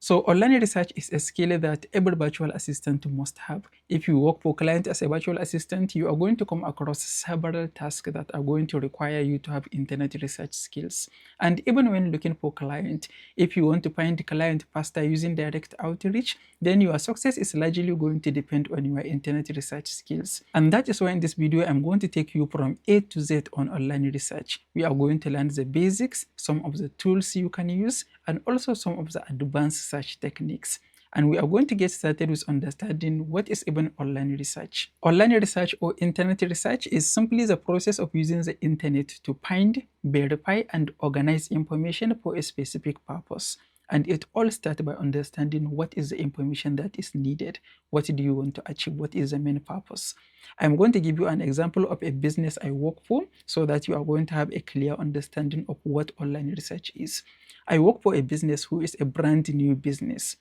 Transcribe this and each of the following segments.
So online research is a skill that every virtual assistant must have. If you work for client as a virtual assistant, you are going to come across several tasks that are going to require you to have internet research skills. And even when looking for client, if you want to find the client faster using direct outreach, then your success is largely going to depend on your internet research skills. And that is why in this video, I'm going to take you from A to Z on online research. We are going to learn the basics, some of the tools you can use, and also some of the advanced search techniques. And we are going to get started with understanding what is even online research. Online research or internet research is simply the process of using the internet to find, verify, and organize information for a specific purpose. And it all starts by understanding what is the information that is needed. What do you want to achieve? What is the main purpose? I'm going to give you an example of a business I work for so that you are going to have a clear understanding of what online research is. I work for a business who is a brand new business,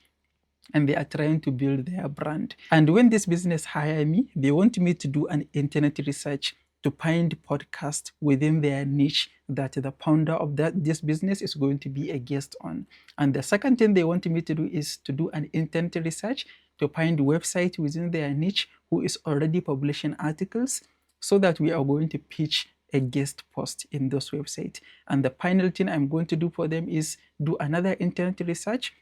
and they are trying to build their brand. And when this business hire me, they want me to do an internet research to find podcasts within their niche that the founder of this business is going to be a guest on. And the second thing they want me to do is to do an internet research to find website within their niche who is already publishing articles so that we are going to pitch a guest post in those websites. And the final thing I'm going to do for them is do another internet research,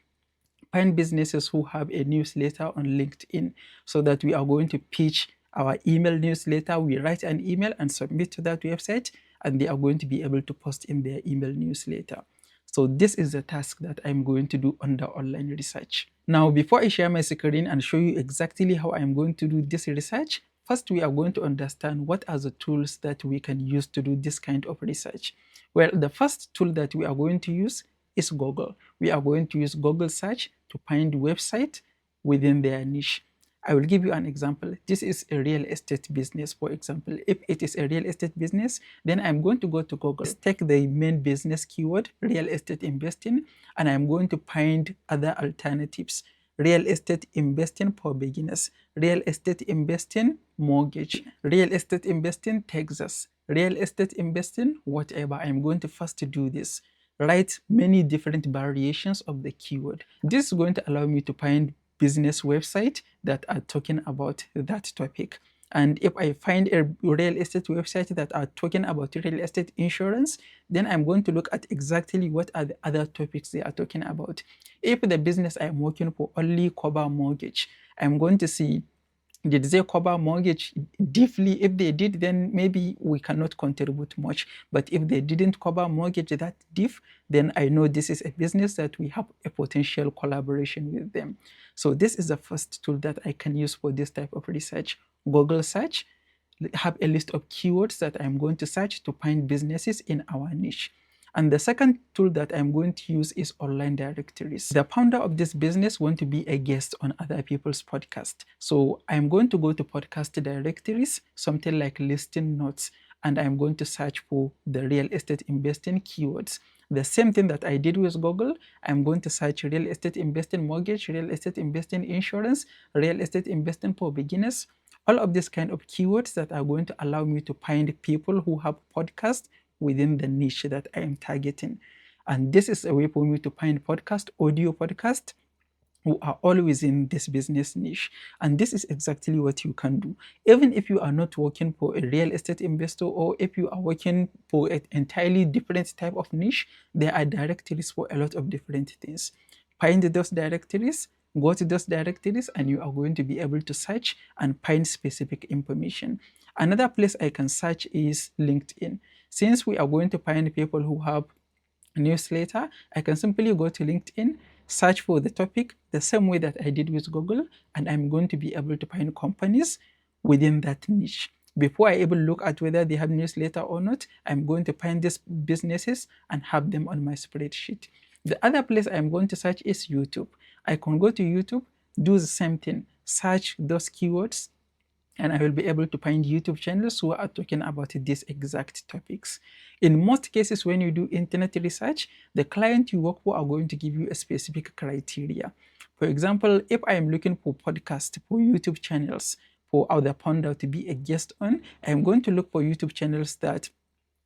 find businesses who have a newsletter on LinkedIn so that we are going to pitch our email newsletter. We write an email and submit to that website, and they are going to be able to post in their email newsletter. So this is the task that I'm going to do under online research. Now, before I share my screen and show you exactly how I'm going to do this research, first we are going to understand what are the tools that we can use to do this kind of research. Well, the first tool that we are going to use is Google. We are going to use Google search to find website within their niche. I will give you an example. This is a real estate business, for example. If it is a real estate business, then I'm going to go to Google, take the main business keyword, real estate investing, and I'm going to find other alternatives. Real estate investing for beginners, real estate investing mortgage, real estate investing Texas, real estate investing whatever. I'm going to first do this. Write many different variations of the keyword. This is going to allow me to find business websites that are talking about that topic. And if I find a real estate website that are talking about real estate insurance, then I'm going to look at exactly what are the other topics they are talking about. If the business I'm working for only cover mortgage, I'm going to see, did they cover mortgage deeply? If they did, then maybe we cannot contribute much. But if they didn't cover mortgage that deep, then I know this is a business that we have a potential collaboration with them. So this is the first tool that I can use for this type of research. Google search, have a list of keywords that I'm going to search to find businesses in our niche. And the second tool that I'm going to use is online directories. The founder of this business wants to be a guest on other people's podcast. So I'm going to go to podcast directories, something like listing notes, and I'm going to search for the real estate investing keywords. The same thing that I did with Google, I'm going to search real estate investing mortgage, real estate investing insurance, real estate investing for beginners. All of these kind of keywords that are going to allow me to find people who have podcasts within the niche that I am targeting. And this is a way for me to find audio podcast, who are all within this business niche. And this is exactly what you can do. Even if you are not working for a real estate investor, or if you are working for an entirely different type of niche, there are directories for a lot of different things. Find those directories, go to those directories, and you are going to be able to search and find specific information. Another place I can search is LinkedIn. Since we are going to find people who have a newsletter, I can simply go to LinkedIn, search for the topic the same way that I did with Google, and I'm going to be able to find companies within that niche. Before I even look at whether they have newsletter or not, I'm going to find these businesses and have them on my spreadsheet. The other place I'm going to search is YouTube. I can go to YouTube, do the same thing, search those keywords, and I will be able to find YouTube channels who are talking about these exact topics. In most cases, when you do internet research, the client you work for are going to give you a specific criteria. For example, if I am looking for podcasts, for YouTube channels, for other founder to be a guest on, I'm going to look for YouTube channels that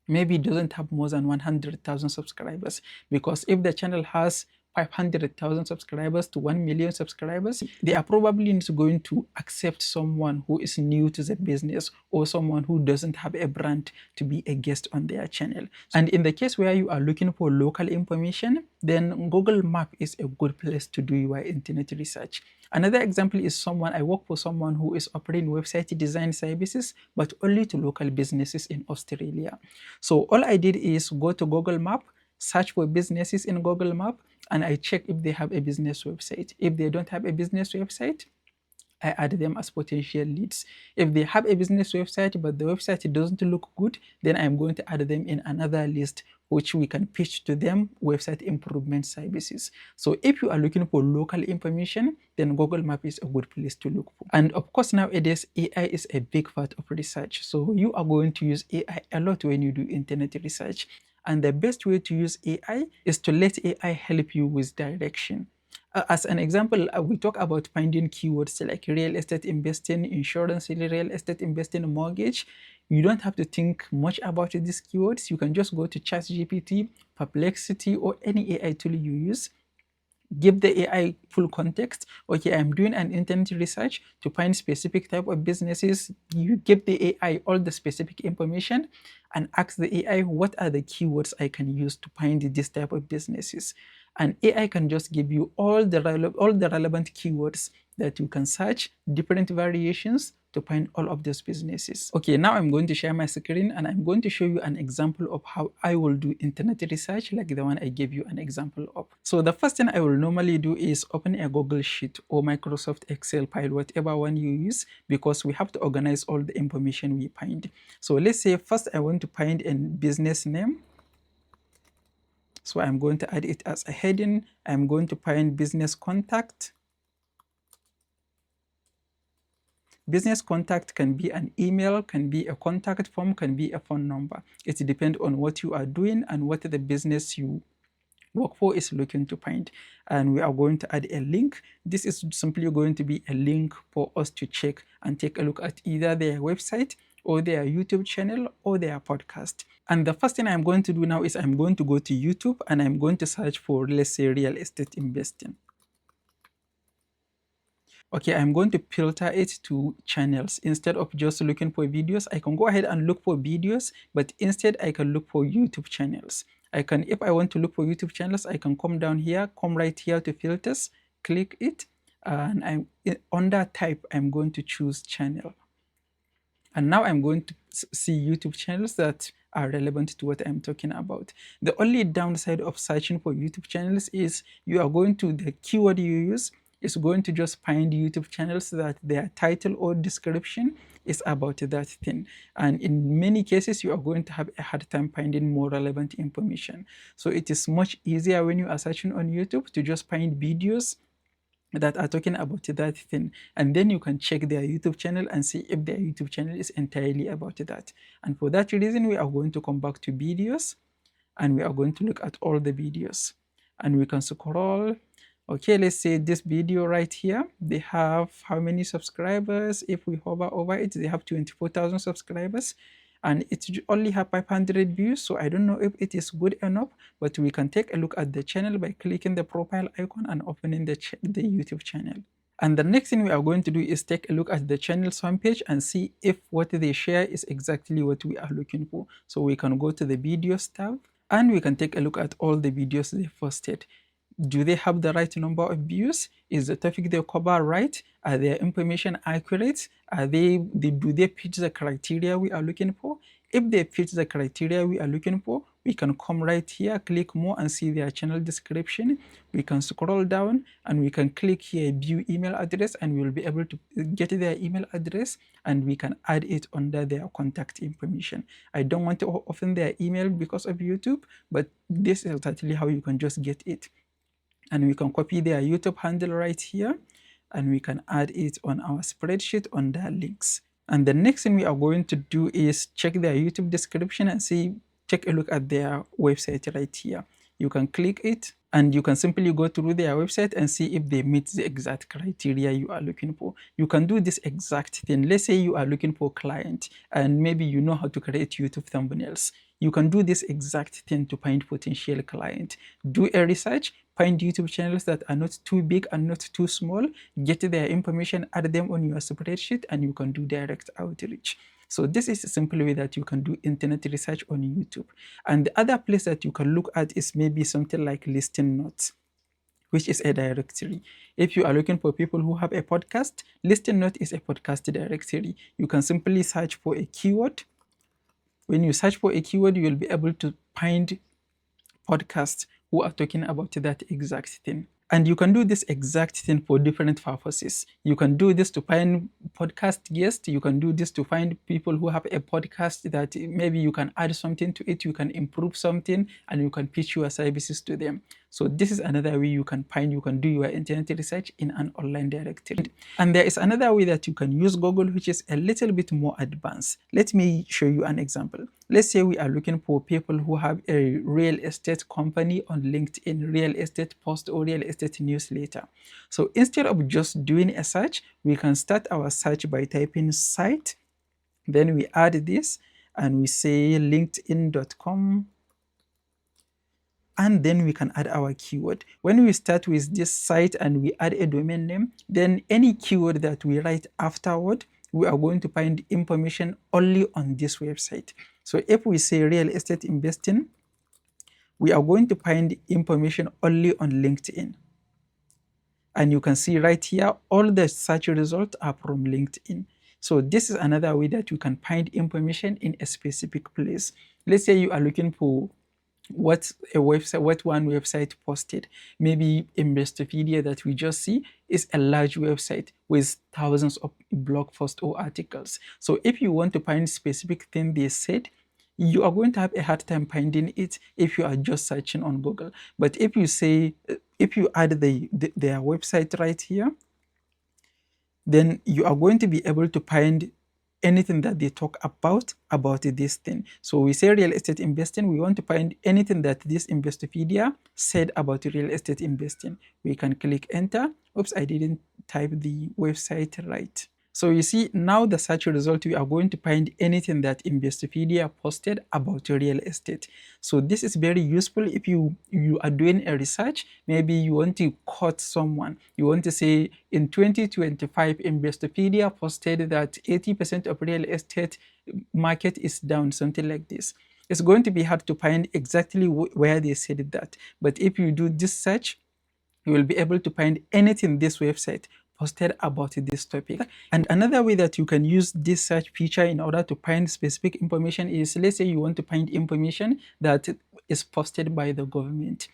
maybe doesn't have more than 100,000 subscribers. Because if the channel has 500,000 subscribers to 1 million subscribers, they are probably not going to accept someone who is new to the business or someone who doesn't have a brand to be a guest on their channel. And in the case where you are looking for local information, then Google Map is a good place to do your internet research. Another example is I work for someone who is offering website design services, but only to local businesses in Australia. So all I did is go to Google Map, search for businesses in Google Map, and I check if they have a business website. If they don't have a business website, I add them as potential leads. If they have a business website, but the website doesn't look good, then I'm going to add them in another list, which we can pitch to them website improvement services. So if you are looking for local information, then Google Map is a good place to look for. And of course, nowadays, AI is a big part of research. So you are going to use AI a lot when you do internet research. And the best way to use AI is to let AI help you with direction. As an example, we talk about finding keywords like real estate investing, insurance, real estate investing, mortgage. You don't have to think much about these keywords. You can just go to ChatGPT, Perplexity, or any AI tool you use. Give the AI full context. Okay, I'm doing an internet research to find specific type of businesses. You give the AI all the specific information and ask the AI, what are the keywords I can use to find this type of businesses? And AI can just give you all the relevant keywords that you can search, different variations to find all of those businesses. Okay, now I'm going to share my screen and I'm going to show you an example of how I will do internet research like the one I gave you an example of. So the first thing I will normally do is open a Google Sheet or Microsoft Excel file, whatever one you use, because we have to organize all the information we find. So let's say first I want to find a business name. So I'm going to add it as a heading. I'm going to find business contact. Business contact can be an email, can be a contact form, can be a phone number. It depends on what you are doing and what the business you work for is looking to find. And we are going to add a link. This is simply going to be a link for us to check and take a look at either their website or their YouTube channel or their podcast. And the first thing I'm going to do now is I'm going to go to YouTube and I'm going to search for, let's say, real estate investing. Okay, I'm going to filter it to channels. Instead of just looking for videos, I can go ahead and look for videos, but instead I can look for YouTube channels. If I want to look for YouTube channels, I can come down here, come right here to filters, click it, and under type, I'm going to choose channel. And now I'm going to see YouTube channels that are relevant to what I'm talking about. The only downside of searching for YouTube channels is you are going to, the keyword you use is going to just find YouTube channels that their title or description is about that thing. And in many cases, you are going to have a hard time finding more relevant information. So it is much easier when you are searching on YouTube to just find videos that are talking about that thing, and then you can check their YouTube channel and see if their YouTube channel is entirely about that. And for that reason, we are going to come back to videos and we are going to look at all the videos, and we can scroll. Okay, let's say this video right here, they have how many subscribers? If we hover over it, they have 24,000 subscribers. And it only have 500 views, so I don't know if it is good enough, but we can take a look at the channel by clicking the profile icon and opening the YouTube channel. And the next thing we are going to do is take a look at the channel's homepage and see if what they share is exactly what we are looking for. So we can go to the videos tab and we can take a look at all the videos they posted. Do they have the right number of views? Is the topic they cover right? Are their information accurate? Do they fit the criteria we are looking for? If they fit the criteria we are looking for, we can come right here, click more and see their channel description. We can scroll down and we can click here, view email address, and we will be able to get their email address and we can add it under their contact information. I don't want to open their email because of YouTube, but this is exactly how you can just get it. And we can copy their YouTube handle right here and we can add it on our spreadsheet under links. And the next thing we are going to do is check their YouTube description and take a look at their website right here. You can click it and you can simply go through their website and see if they meet the exact criteria you are looking for. You can do this exact thing. Let's say you are looking for a client and maybe you know how to create YouTube thumbnails. You can do this exact thing to find potential client. Do a research, find YouTube channels that are not too big and not too small, get their information, add them on your spreadsheet, and you can do direct outreach. So this is a simple way that you can do internet research on YouTube. And the other place that you can look at is maybe something like Listing Notes, which is a directory. If you are looking for people who have a podcast, Listing Note is a podcast directory. You can simply search for a keyword. When you search for a keyword, you will be able to find podcasts who are talking about that exact thing. And you can do this exact thing for different purposes. You can do this to find podcast guests. You can do this to find people who have a podcast that maybe you can add something to it, you can improve something, and you can pitch your services to them. So this is another way you can do your internet research in an online directory. And there is another way that you can use Google, which is a little bit more advanced. Let me show you an example. Let's say we are looking for people who have a real estate company on LinkedIn, real estate post or real estate newsletter. So instead of just doing a search, we can start our search by typing site. Then we add this and we say linkedin.com. And then we can add our keyword. When we start with this site and we add a domain name, then any keyword that we write afterward, we are going to find information only on this website. So if we say real estate investing, we are going to find information only on LinkedIn. And you can see right here, all the search results are from LinkedIn. So this is another way that you can find information in a specific place. Let's say you are looking for what one website posted. Maybe Investopedia that we just see is a large website with thousands of blog posts or articles. So if you want to find specific thing they said, you are going to have a hard time finding it if you are just searching on Google. But if you say, if you add their website right here, then you are going to be able to find anything that they talk about this thing. So we say real estate investing, we want to find anything that this Investopedia said about real estate investing. We can click enter. Oops, I didn't type the website right. So you see, now the search result, we are going to find anything that Investopedia posted about real estate. So this is very useful if you are doing a research. Maybe you want to quote someone. You want to say, in 2025, Investopedia posted that 80% of real estate market is down, something like this. It's going to be hard to find exactly where they said that. But if you do this search, you will be able to find anything this website posted about this topic. And another way that you can use this search feature in order to find specific information is, let's say you want to find information that is posted by the government.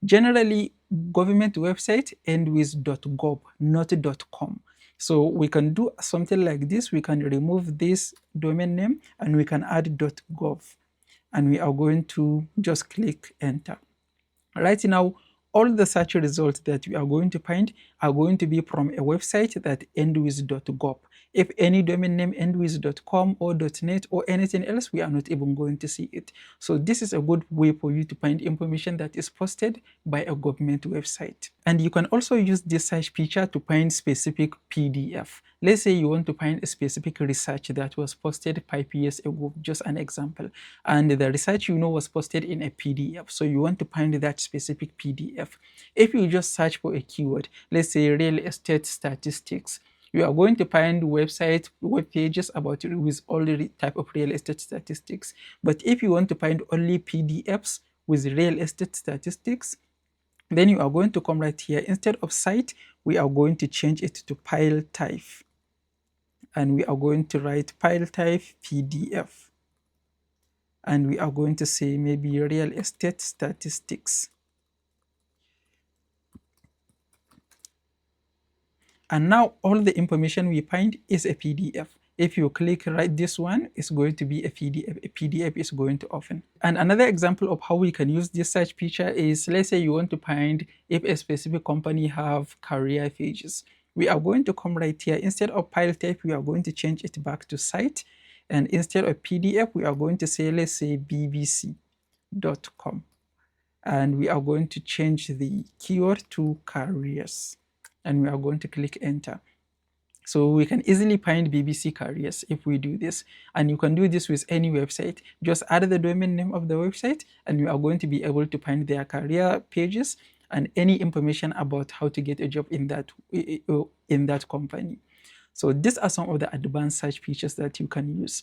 Generally, government websites end with .gov, not .com. So we can do something like this. We can remove this domain name and we can add .gov. And we are going to just click enter. Right now, all the search results that we are going to find are going to be from a website that ends with .gov. If any domain name ends with .com or .net or anything else, we are not even going to see it. So this is a good way for you to find information that is posted by a government website. And you can also use this search feature to find specific PDF. Let's say you want to find a specific research that was posted 5 years ago, just an example. And the research was posted in a PDF. So you want to find that specific PDF. If you just search for a keyword, let's say real estate statistics, you are going to find web pages about it with all the type of real estate statistics. But if you want to find only PDFs with real estate statistics, then you are going to come right here. Instead of site, we are going to change it to file type. And we are going to write file type PDF. And we are going to say maybe real estate statistics. And now all the information we find is a PDF. If you click right this one, it's going to be a PDF. A PDF is going to open. And another example of how we can use this search feature is, let's say you want to find if a specific company have career pages. We are going to come right here. Instead of file type, we are going to change it back to site. And instead of PDF, we are going to say, let's say bbc.com. And we are going to change the keyword to careers. And we are going to click enter. So we can easily find BBC Careers if we do this. And you can do this with any website. Just add the domain name of the website and you are going to be able to find their career pages and any information about how to get a job in that company. So these are some of the advanced search features that you can use.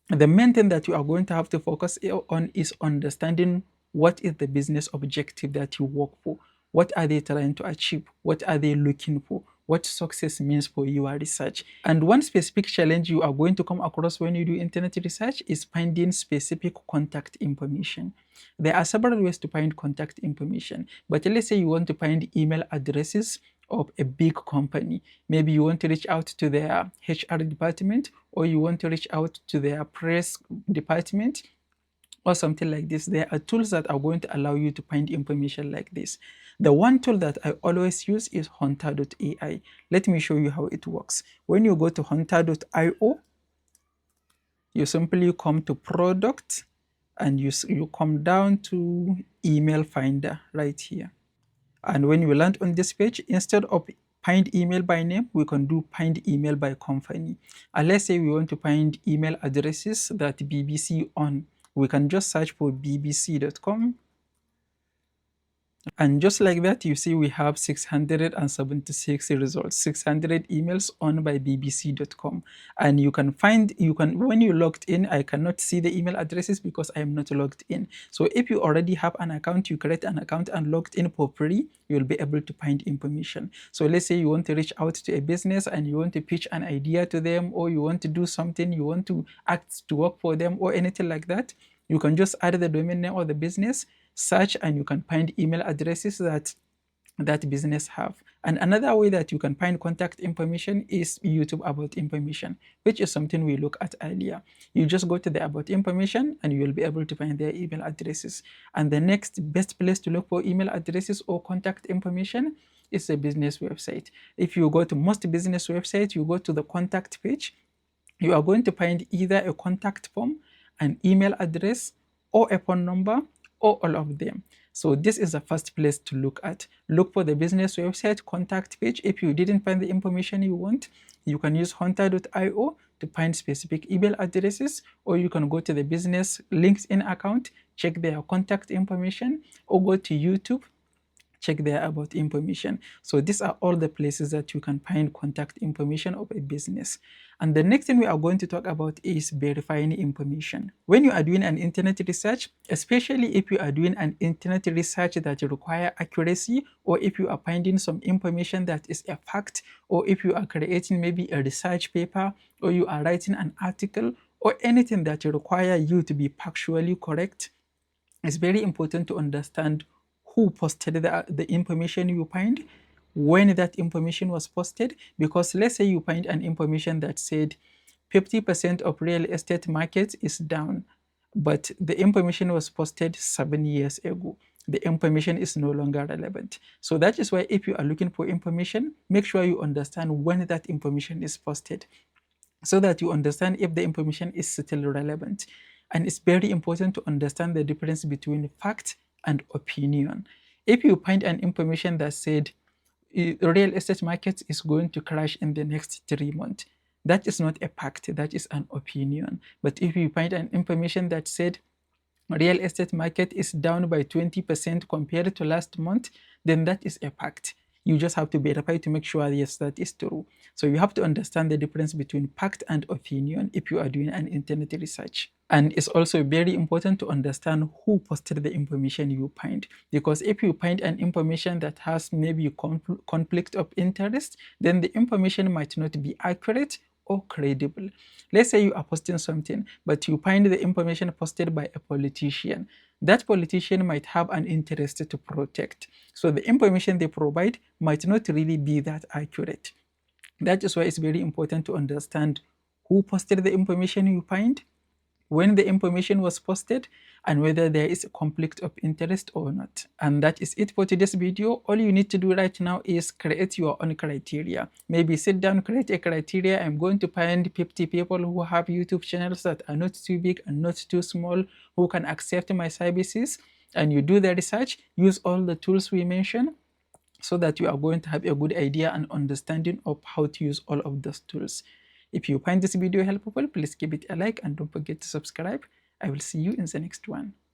The main thing that you are going to have to focus on is understanding what is the business objective that you work for. What are they trying to achieve? What are they looking for? What success means for your research. And one specific challenge you are going to come across when you do internet research is finding specific contact information. There are several ways to find contact information, but let's say you want to find email addresses of a big company. Maybe you want to reach out to their HR department, or you want to reach out to their press department, or something like this. There are tools that are going to allow you to find information like this. The one tool that I always use is Hunter.ai. Let me show you how it works. When you go to Hunter.io, you simply come to product and you come down to email finder right here. And when you land on this page, instead of find email by name, we can do find email by company. And let's say we want to find email addresses that BBC on. We can just search for bbc.com. And just like that, you see we have 676 results, 600 emails on by bbc.com. And when you logged in, I cannot see the email addresses because I am not logged in. So if you already have an account, you create an account and logged in for free, you'll be able to find information. So let's say you want to reach out to a business and you want to pitch an idea to them, or you want to do something, you want to act to work for them or anything like that. You can just add the domain name of the business, search, and you can find email addresses that business have. And another way that you can find contact information is YouTube about information, which is something we looked at earlier. You just go to the about information and you will be able to find their email addresses. And the next best place to look for email addresses or contact information is a business website. If you go to most business websites, you go to the contact page, you are going to find either a contact form, an email address, or a phone number, or all of them. So this is the first place to look at. Look for the business website contact page. If you didn't find the information you want, you can use Hunter.io to find specific email addresses, or you can go to the business LinkedIn account, check their contact information, or go to YouTube, check there about information. So these are all the places that you can find contact information of a business. And the next thing we are going to talk about is verifying information. When you are doing an internet research, especially if you are doing an internet research that require accuracy, or if you are finding some information that is a fact, or if you are creating maybe a research paper, or you are writing an article, or anything that require you to be factually correct, it's very important to understand who posted the information you find, when that information was posted. Because let's say you find an information that said 50% of real estate market is down, but the information was posted 7 years ago. The information is no longer relevant. So that is why if you are looking for information, make sure you understand when that information is posted, so that you understand if the information is still relevant. And it's very important to understand the difference between fact and opinion. If you find an information that said the real estate market is going to crash in the next 3 months, that is not a fact, that is an opinion. But if you find an information that said real estate market is down by 20% compared to last month, then that is a fact. You just have to verify to make sure, yes, that is true. So you have to understand the difference between fact and opinion if you are doing an internet research. And it's also very important to understand who posted the information you find. Because if you find an information that has maybe conflict of interest, then the information might not be accurate or credible. Let's say you are posting something, but you find the information posted by a politician. That politician might have an interest to protect. So the information they provide might not really be that accurate. That is why it's very important to understand who posted the information you find, when the information was posted, and whether there is a conflict of interest or not. And that is it for today's video. All you need to do right now is create your own criteria. Maybe sit down, create a criteria. I'm going to find 50 people who have YouTube channels that are not too big and not too small, who can accept my services. And you do the research, use all the tools we mentioned, so that you are going to have a good idea and understanding of how to use all of those tools. If you find this video helpful, please give it a like and don't forget to subscribe. I will see you in the next one.